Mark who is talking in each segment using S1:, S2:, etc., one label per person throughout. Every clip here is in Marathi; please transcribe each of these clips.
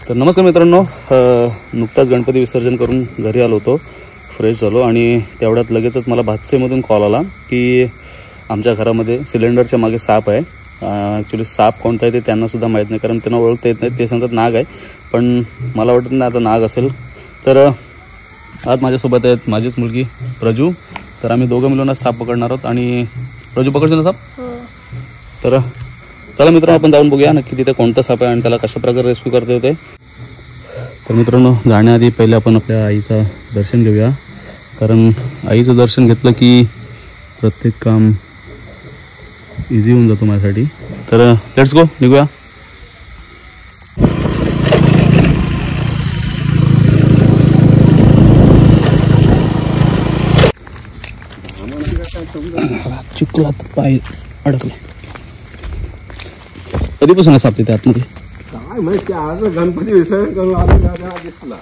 S1: तर नमस्कार मित्रांनो, नुकताच गणपती विसर्जन करून घरी आलो होतो, फ्रेश झालो आणि तेवढ्यात लगेचच मला भातसेमधून कॉल आला की आमच्या घरामध्ये सिलेंडरच्या मागे साप आहे. ॲक्च्युली साप कोणता आहे ते त्यांनासुद्धा माहीत नाही, कारण त्यांना ओळखता येत नाही. ते सांगतात नाग आहे, पण मला वाटत नाही आता नाग असेल. तर आज माझ्यासोबत आहेत माझीच मुलगी प्रजू. तर आम्ही दोघं मिळून आज साप पकडणार आहोत. आणि प्रजू पकडशील ना साप? तर चला मित्रांनो, आपण जाऊन बघूया नक्की तिथे कोणता साप आहे आणि त्याला कशा प्रकारे रेस्क्यू करता येते. तर मित्रांनो, जाण्याआधी पहिले आपण आपल्या आईचं दर्शन घेऊया, कारण आईचं दर्शन घेतलं की प्रत्येक काम इझी होऊन जातो माझ्यासाठी. तर लेट्स गो, निघूया. चिखलात पाय अडकले. कधीपासून आहे साप तिथे आतमध्ये?
S2: काय माहिती, आज गणपती विसर्जन करून आला दिसला.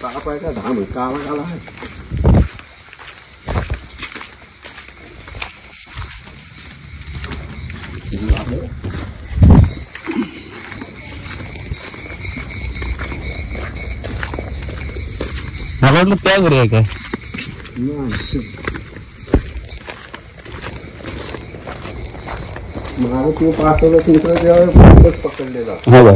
S2: साप आहे का धाम काला काला आहे.
S1: मला वाटलं त्या घरी आहे काय.
S2: मला तू पाठवलं तुमचं जेव्हा पकडलेला.
S1: हो बरं.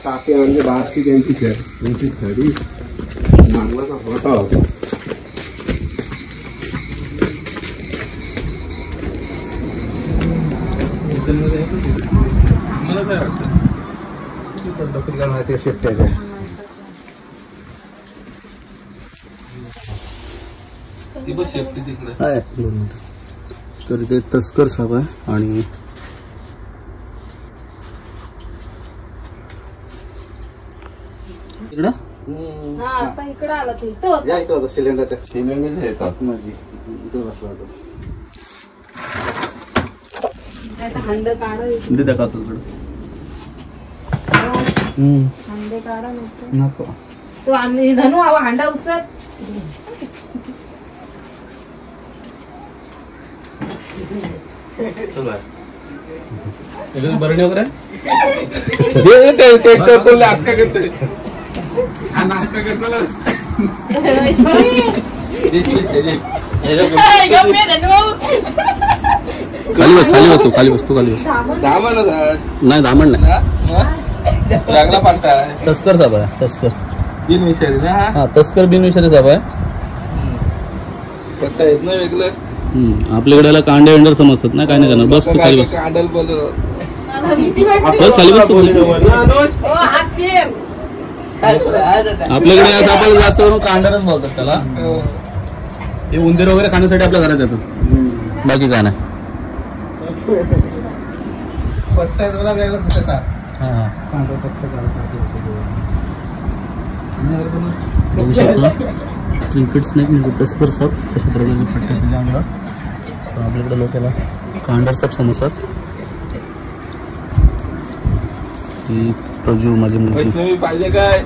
S2: टाके म्हणजे बारकी त्यांची खडी मागवाचा होता होता. मला काय वाटतं दखल ते शेपट्याच्या शेपटी तिकडे आहे.
S1: तर इथे तस्कर साप आहे आणि इकडं
S3: इकडे आला
S2: इकडं सिलेंडरच्या येतात माझी इकडे बसला होता.
S3: हंड काढा
S1: दाखवा तुझं.
S3: हंडे काढा नको तू. आम्ही धनू हांडा उचल.
S1: बरणी वगैरे खाली बस तू. नाही दामण नाही, तस्कर साहेब आहे. तस्कर
S2: बिनविषारी ना.
S1: हा, तस्कर बिनविषारी साहेब आहे.
S2: पत्ता येत नाही वेगळं.
S1: आपल्याकडे याला कांडे वेंडर समजतात ना. काय नाही करणार, बस तू खाली बस. बस खाली बस तू. आपल्याकडे या सापाला जास्त करून कांडारच बोलतात त्याला. हे उंदीर वगैरे खाण्यासाठी आपल्या घरात येतात, बाकी काय नाही.
S2: पत्ता तुला वेगळा कसा.
S1: बघू शकतो क्रिकेट स्नेक म्हणजे तस्कर साप कशा प्रकारचे पट्ट्या त्याच्या अंगावर. आपल्याकडे लोक याला कांडर साप समजतात. ही प्रजू माझी मुलगी.
S2: पाहिजे काय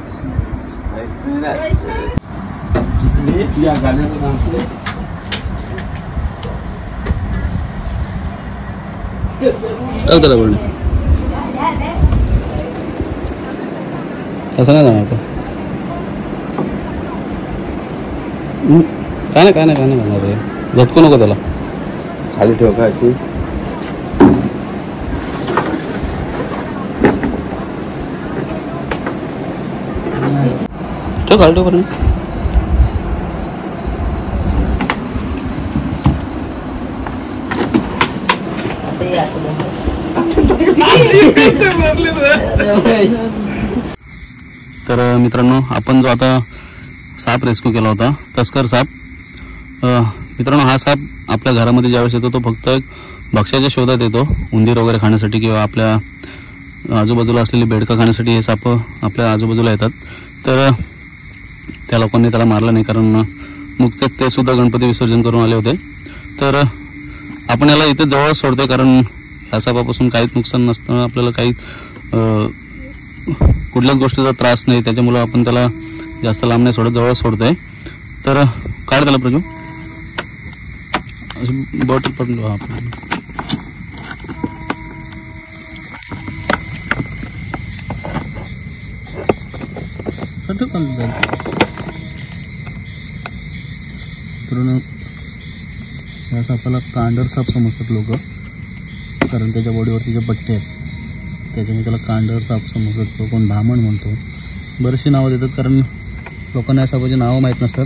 S1: त्याला बोलणे तसं नाही जाणार. काय नाही जाणार रे. झटकू नको त्याला,
S2: खाली ठेव का अशी.
S1: ठेव खाली ठेव करून. तर मित्रांनो, आपण जो आता साप रेस्क्यू केला होता, तस्कर साप. मित्रांनो, हा साप आपल्या घरामध्ये ज्यावेळेस येतो तो फक्त भक्ष्याच्या शोधात येतो, उंदीर वगैरे खाण्यासाठी किंवा आपल्या आजूबाजूला असलेली बेडका खाण्यासाठी हे साप आपल्या आजूबाजूला येतात. तर त्या लोकांनी त्याला मारलं नाही, कारण नुकतेच ते सुद्धा गणपती विसर्जन करून आले होते. तर आपण याला इथे जवळ सोडतोय, कारण ह्या सापापासून काहीच नुकसान नसतं, आपल्याला काही कुठल्याच गोष्टीचा त्रास नाही. त्याच्यामुळे आपण त्याला जास्त लांब नाही सोडत, जवळ सोडतोय. तर काढ त्याला प्रजू. बॉटल पडून चालत जाईल. मित्रांनो या सापाला कांडर साप समजतात लोक, कारण त्याच्या बॉडीवरती जे पट्टे आहेत त्याच्यामुळे त्याला कांडर साप समजतात. कोण भामण म्हणतो, बरीचशी नावं देतात कारण लोकांना या सापाची नावं माहीत नसतात.